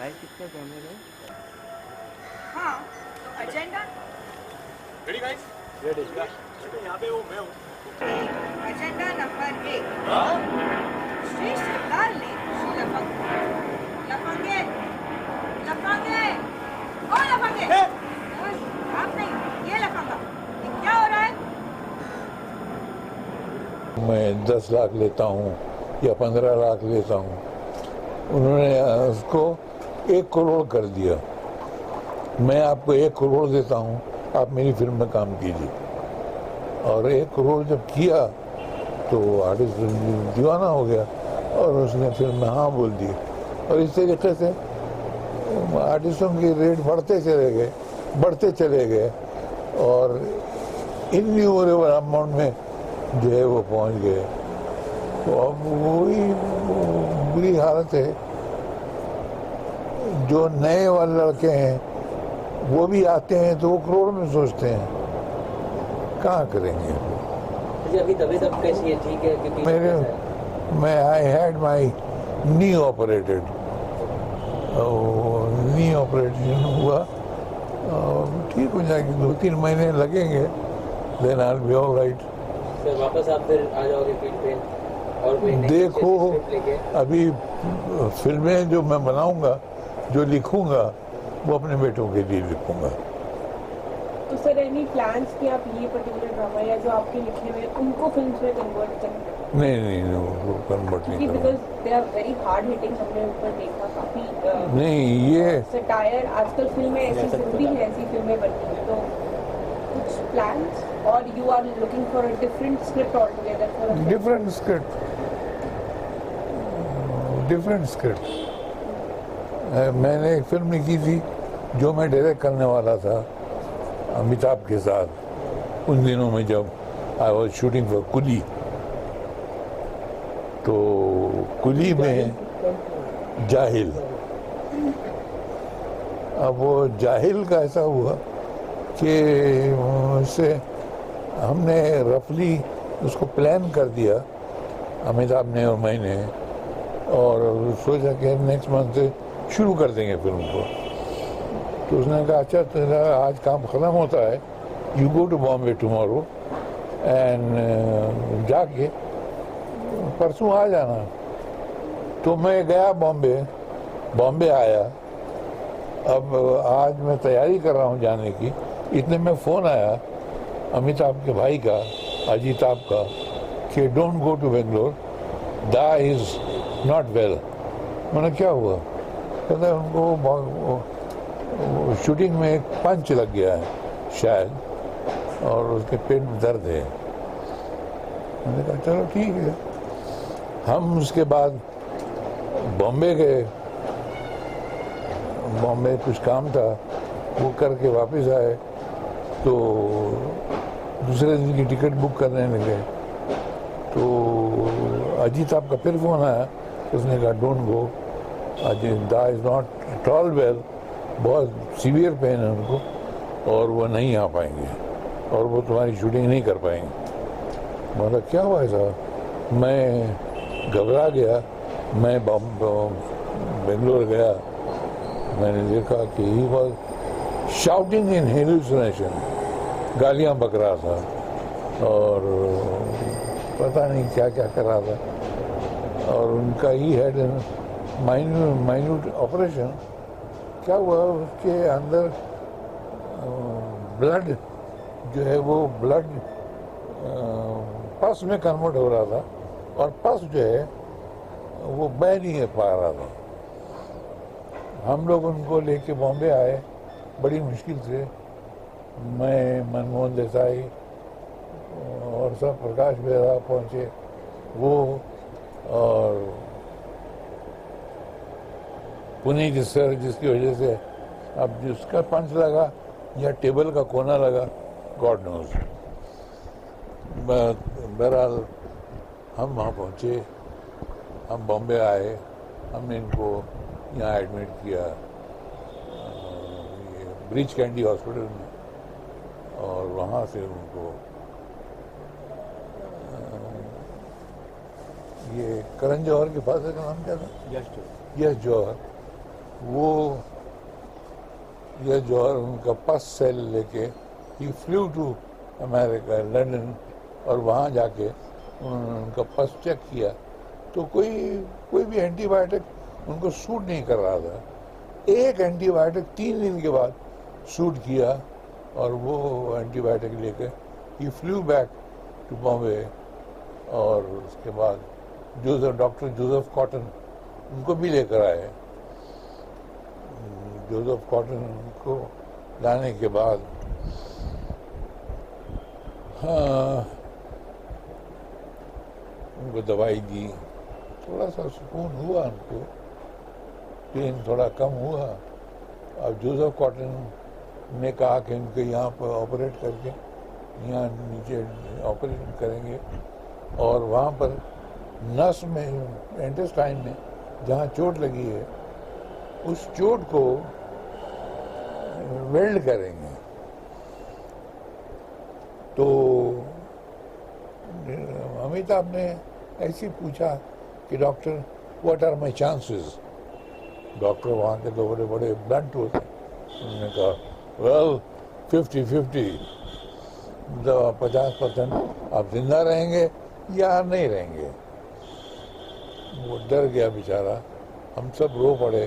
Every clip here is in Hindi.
है कितने कैमरे? हाँ, तो एजेंडा रेडी गाइस? रेडी। यहाँ पे वो मैं हूँ। एजेंडा नंबर 1 हाँ? श्री शिवलाल ने श्री लफंगे लफंगे ओ लफंगे बस, आप नहीं, ये लफंगा, ये क्या हो रहा है? मैं 10 लाख लेता हूँ या 15 लाख लेता हूँ, उन्होंने उसको 1 करोड़ कर दिया। मैं आपको 1 करोड़ देता हूँ, आप मेरी फिल्म में काम कीजिए। और 1 करोड़ जब किया तो आर्टिस्ट दीवाना हो गया और उसने फिल्म में हाँ बोल दी। और इस तरीके से आर्टिस्टों की रेट बढ़ते चले गए और इनन्यूमरेबल अमाउंट में जो है वो पहुंच गए। तो अब वही बुरी हालत है। जो नए वाले लड़के हैं वो भी आते हैं तो वो करोड़ में सोचते हैं, कहाँ करेंगे? अभी तबीयत अब कैसी है? ठीक है? क्योंकि I had my knee operated, knee operation हुआ, ठीक हो जाएगी। 2-3 महीने लगेंगे, then I will be all right. Sir वापस आप फिर आ जाओगे फील्ड पे और कोई देखो, अभी फिल्में जो मैं बनाऊंगा, जो लिखूंगा, वो अपने बेटों के लिए लिखूंगा। तो सर एनी प्लान्स कि आप ये पर्टिकुलर ड्रामा या जो आपके लिखे हुए उनको फिल्म्स में कन्वर्ट करें? नहीं, वो कन्वर्ट नहीं करूँगा। Because they are very hard hitting, हमने ऊपर देखा काफी नहीं, ये सटायर आजकल फिल्में ऐसी जरूरी है, ऐसी फिल्में बनती हैं। तो कुछ प्लान्स और you are looking for a different script all together? Different script. मैंने एक फिल्म लिखी थी जो मैं डायरेक्ट करने वाला था अमिताभ के साथ, उन दिनों में जब आई वॉज शूटिंग फॉर कुली। तो कुली में जाहिल, अब वो जाहिल का ऐसा हुआ कि उससे हमने रफली उसको प्लान कर दिया, अमिताभ ने और मैंने, और सोचा कि नेक्स्ट मंथ से शुरू कर देंगे फिल्म को। तो उसने कहा अच्छा तेरा आज काम ख़त्म होता है, you go to Bombay tomorrow and जाके परसों आ जाना। तो मैं गया बॉम्बे आया। अब आज मैं तैयारी कर रहा हूँ जाने की, इतने में फ़ोन आया अमिताभ के भाई का, अजिताभ का, कि डोंट गो टू बेंगलोर, दा इज़ नॉट वेल। मैंने क्या हुआ? कहता है उनको शूटिंग में एक पंच लग गया है शायद, और उसके पेट में दर्द है। मैंने कहा चलो ठीक है। हम उसके बाद बॉम्बे गए, बॉम्बे कुछ काम था, वो करके वापस आए। तो दूसरे दिन की टिकट बुक करने लगे। तो अजीत आपका फिर फोन आया, उसने कहा डोंट गो, अजीत दा is not at all well, बहुत सीवियर पेन है उनको और वो नहीं आ पाएंगे और वो तुम्हारी शूटिंग नहीं कर पाएंगे। मतलब क्या हुआ साहब? मैं घबरा गया। मैं बेंगलोर गया, मैंने देखा कि he was shouting in hallucination, गालियाँ बक रहा था और पता नहीं क्या क्या कर रहा था। और उनका ही हैड माइन्यूट ऑपरेशन। क्या हुआ, उसके अंदर ब्लड जो है वो ब्लड पस में कन्वर्ट हो रहा था और पस जो है वो बह नहीं पा रहा था। हम लोग उनको लेके बॉम्बे आए बड़ी मुश्किल से, मैं, मनमोहन देसाई और सब, प्रकाश बेहरा पहुँचे, वो और पुनीत सर, जिसकी वजह से अब जिसका पंच लगा या टेबल का कोना लगा, गॉड नोज। बहरहाल हम वहाँ पहुँचे, हम बॉम्बे आए, हमने इनको यहाँ एडमिट किया ये ब्रिज कैंडी हॉस्पिटल में, और वहाँ से उनको ये करण जौहर के फादर का नाम क्या था? यश जौहर। वो ये जो है उनका पस सेल लेके ही फ्लू टू अमेरिका लंदन और वहाँ जाके उन्होंने उनका पस चेक किया तो कोई भी एंटीबायोटिक उनको सूट नहीं कर रहा था। एक एंटीबायोटिक 3 दिन के बाद सूट किया और वो एंटीबायोटिक लेके ही फ्लू बैक टू बॉम्बे और उसके बाद डॉक्टर जोसेफ कॉटन उनको भी लेकर आए। जोसेफ कॉटन को लाने के बाद हाँ उनको दवाई दी, थोड़ा सा सुकून हुआ, उनको पेन थोड़ा कम हुआ। अब जोसेफ कॉटन ने कहा कि उनको यहाँ पर ऑपरेट करके यहाँ नीचे ऑपरेशन करेंगे और वहाँ पर नस में इंटेस्टाइन में जहाँ चोट लगी है उस चोट को वेल्ड करेंगे। तो अमिताभ ने ऐसे पूछा कि doctor what are my chances. Doctor वहाँ के तो बड़े बड़े ब्लंट होते हैं, उन्होंने कहा वेल 50-50, 50% आप जिंदा रहेंगे या नहीं रहेंगे। वो डर गया बेचारा, हम सब रो पड़े,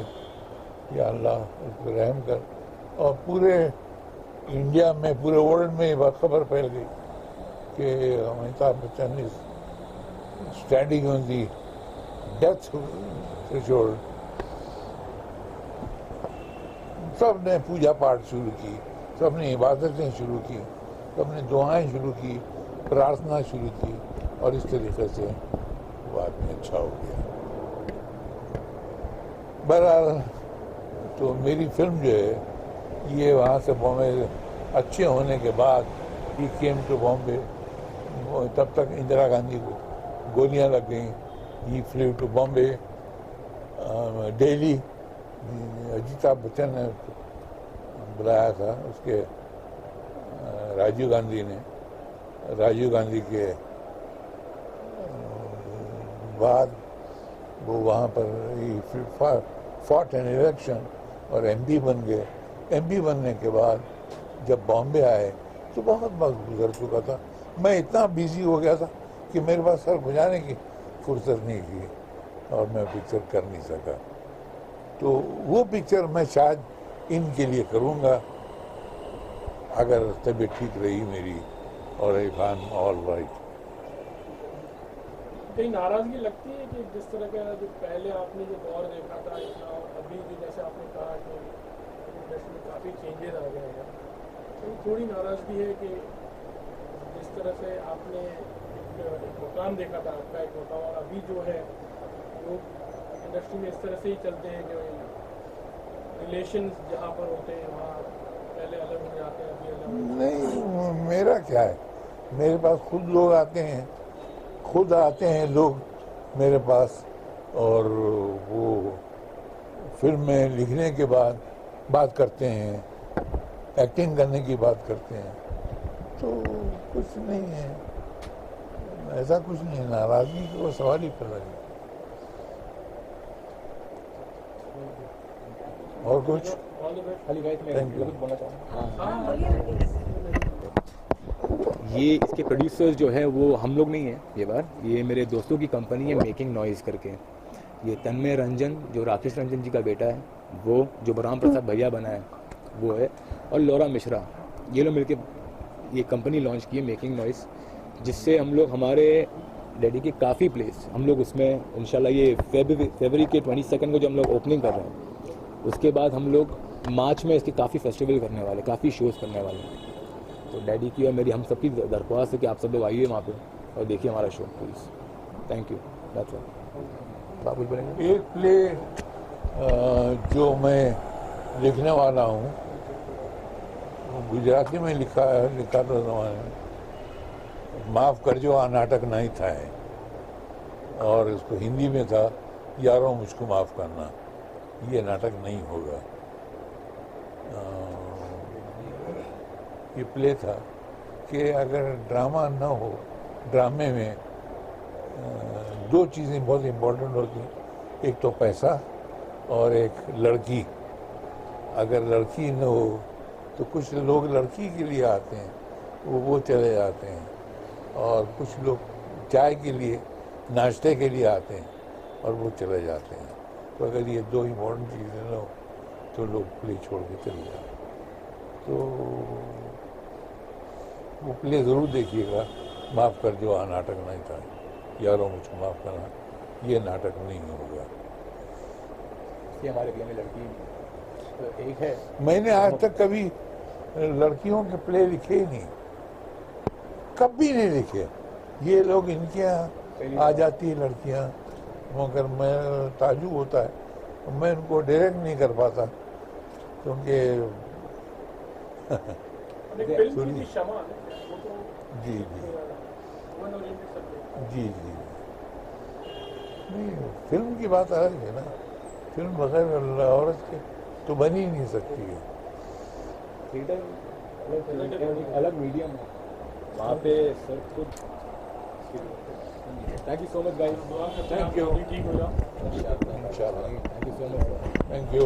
या अल्लाह उसको रहम कर। और पूरे इंडिया में, पूरे वर्ल्ड में ये खबर फैल गई कि Amitabh Bachchan is standing on the death threshold. सब ने पूजा पाठ शुरू की, सब ने इबादतें शुरू की, सब ने दुआएं शुरू की, प्रार्थना शुरू की और इस तरीके से वो आदमी अच्छा हो गया। बहरहाल तो मेरी फिल्म जो है ये वहाँ से बॉम्बे अच्छे होने के बाद ही केम टू बॉम्बे। तब तक इंदिरा गांधी को गोलियां लग गई। ही फ्लू टू बॉम्बे, दिल्ली। अमिताभ बच्चन ने बुलाया था उसके राजीव गांधी ने। राजीव गांधी के बाद वो वहाँ पर फॉट एन इलेक्शन और एमपी बन गए। एमपी बनने के बाद जब बॉम्बे आए तो बहुत वक्त गुजर चुका था। मैं इतना बिजी हो गया था कि मेरे पास सर घुमाने की फुर्सत नहीं थी और मैं पिक्चर कर नहीं सका। तो वो पिक्चर मैं शायद इनके लिए करूँगा अगर तबीयत ठीक रही मेरी और if I am all right. कहीं नाराजगी लगती है कि जिस तरह का जो पहले आपने जो दौर देखा था और अभी भी जैसे आपने कहा कि इंडस्ट्री में काफ़ी चेंजेस आ गए हैं, तो थोड़ी नाराजगी है कि जिस तरह से आपने एक मुकाम देखा था आपका एक मुकाम और अभी जो है लोग इंडस्ट्री में इस तरह से ही चलते हैं कि रिलेशन जहाँ पर होते हैं वहाँ पहले अलग हो जाते हैं, अभी अलग हो जाते हैं। नहीं, मेरा क्या है, मेरे पास खुद लोग आते हैं, खुद आते हैं लोग मेरे पास और वो फिल्म में लिखने के बाद बात करते हैं, एक्टिंग करने की बात करते हैं। तो कुछ नहीं है, ऐसा कुछ नहीं है, नाराजगी का सवाल ही पैदा नहीं। और कुछ थैंक यू। ये इसके प्रोड्यूसर्स जो है वो हम लोग नहीं हैं ये बार, ये मेरे दोस्तों की कंपनी है मेकिंग नॉइज़ करके। ये तन्मय रंजन जो राकेश रंजन जी का बेटा है वो, जो बलराम प्रसाद भैया बना है वो है, और लौरा मिश्रा, ये लोग मिलके ये कंपनी लॉन्च की है मेकिंग नॉइज़, जिससे हम लोग हमारे डैडी के काफ़ी प्लेस हम लोग उसमें इंशाल्लाह ये फरवरी के 22 को जो हम लोग ओपनिंग कर रहे हैं, उसके बाद हम लोग मार्च में इसके काफ़ी फेस्टिवल करने वाले, काफ़ी शोज़ करने वाले हैं। तो डैडी की और मेरी हम सबकी दरख्वास्त है कि आप सब लोग आइए वहाँ पे और देखिए हमारा show please. Thank you. That's all. आप कुछ बोलेंगे? एक प्ले जो मैं लिखने वाला हूँ गुजराती में लिखा था ज़माने में, माफ़ कर जो आ नाटक नहीं था है, और इसको हिंदी में था यारों मुझको माफ़ करना। ये नाटक नहीं होगा। ये प्ले था कि अगर ड्रामा न हो, ड्रामे में दो चीज़ें बहुत इम्पोर्टेंट होती हैं, एक तो पैसा और एक लड़की। अगर लड़की न हो तो कुछ लोग लड़की के लिए आते हैं, वो चले जाते हैं, और कुछ लोग चाय के लिए, नाश्ते के लिए आते हैं और वो चले जाते हैं। तो अगर ये दो इम्पोर्टेंट चीज़ें न हो तो लोग प्ले छोड़ के चले जाते हैं। तो वो प्ले ज़रूर देखिएगा, माफ़ कर जो नाटक नहीं था, यारों मुझको माफ़ करना, ये नाटक नहीं होगा। ये हमारे प्ले में लड़की तो एक है। मैंने आज तक कभी लड़कियों के प्ले लिखे ही नहीं, कभी नहीं लिखे। ये लोग इनके यहाँ आ जाती है लड़कियाँ, मगर मैं ताजुब होता है, तो मैं उनको डायरेक्ट नहीं कर पाता क्योंकि फिल्म की क्षमा वो तो जी जी जी नहीं, फिल्म की बात अलग है ना, फिल्म बगैर औरत के तो बन ही नहीं सकती है। थिएटर अलग मीडियम है, वहाँ पे सर खुद। Thank you so much guys, thank you, ठीक हो जाओ इंशाल्लाह। Thank you so much. Thank you.